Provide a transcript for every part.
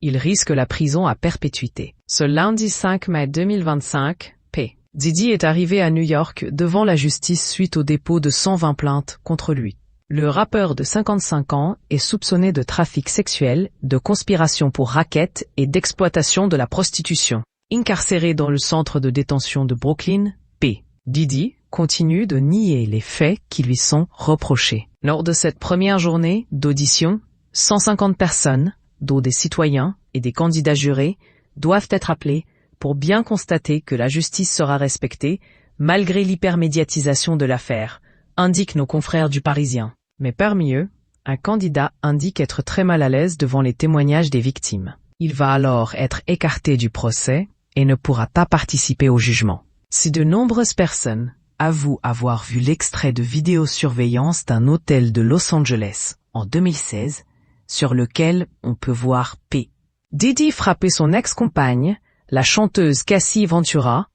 Il risque la prison à perpétuité. Ce lundi 5 mai 2025, P. Diddy est arrivé à New York devant la justice suite au dépôt de 120 plaintes contre lui. Le rappeur de 55 ans est soupçonné de trafic sexuel, de conspiration pour racket et d'exploitation de la prostitution. Incarcéré dans le centre de détention de Brooklyn, P. Diddy continue de nier les faits qui lui sont reprochés. Lors de cette première journée d'audition, 150 personnes, dont des citoyens et des candidats jurés, doivent être appelés pour bien constater que la justice sera respectée, malgré l'hypermédiatisation de l'affaire, indiquent nos confrères du Parisien. Mais parmi eux, un candidat indique être très mal à l'aise devant les témoignages des victimes. Il va alors être écarté du procès et ne pourra pas participer au jugement. Si de nombreuses personnes avouent avoir vu l'extrait de vidéosurveillance d'un hôtel de Los Angeles en 2016, sur lequel on peut voir P. Diddy frapper son ex-compagne, la chanteuse Cassie Ventura,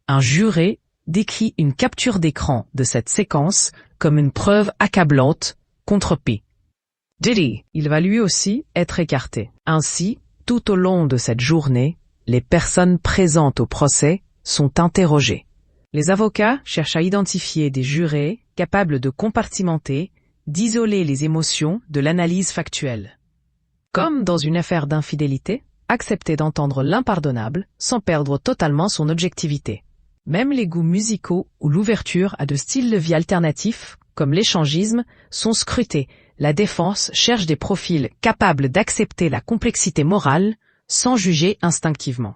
un juré décrit une capture d'écran de cette séquence comme une preuve accablante contre P. Diddy. Il va lui aussi être écarté. Ainsi, tout au long de cette journée, les personnes présentes au procès sont interrogées. Les avocats cherchent à identifier des jurés capables de compartimenter, d'isoler les émotions de l'analyse factuelle. Comme dans une affaire d'infidélité, accepter d'entendre l'impardonnable sans perdre totalement son objectivité. Même les goûts musicaux ou l'ouverture à de styles de vie alternatifs, comme l'échangisme, sont scrutés. La défense cherche des profils capables d'accepter la complexité morale sans juger instinctivement.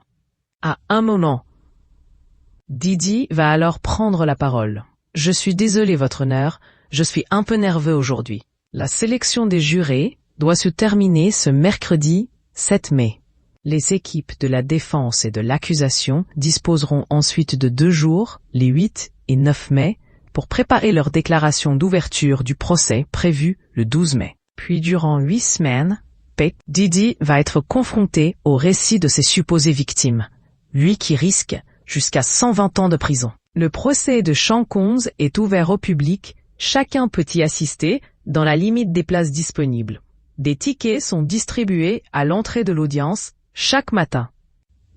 À un moment, Diddy va alors prendre la parole. « Je suis désolé, votre honneur, je suis un peu nerveux aujourd'hui. » La sélection des jurés doit se terminer ce mercredi 7 mai. Les équipes de la défense et de l'accusation disposeront ensuite de 2 jours, les 8 et 9 mai, pour préparer leur déclaration d'ouverture du procès prévu le 12 mai. Puis durant 8 semaines, P. Diddy va être confronté au récit de ses supposées victimes, lui qui risque jusqu'à 120 ans de prison. Le procès de Sean Combs est ouvert au public, chacun peut y assister dans la limite des places disponibles. Des tickets sont distribués à l'entrée de l'audience chaque matin.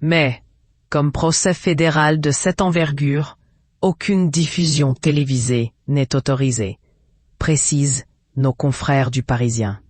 Mais, comme procès fédéral de cette envergure, aucune diffusion télévisée n'est autorisée, précisent nos confrères du Parisien.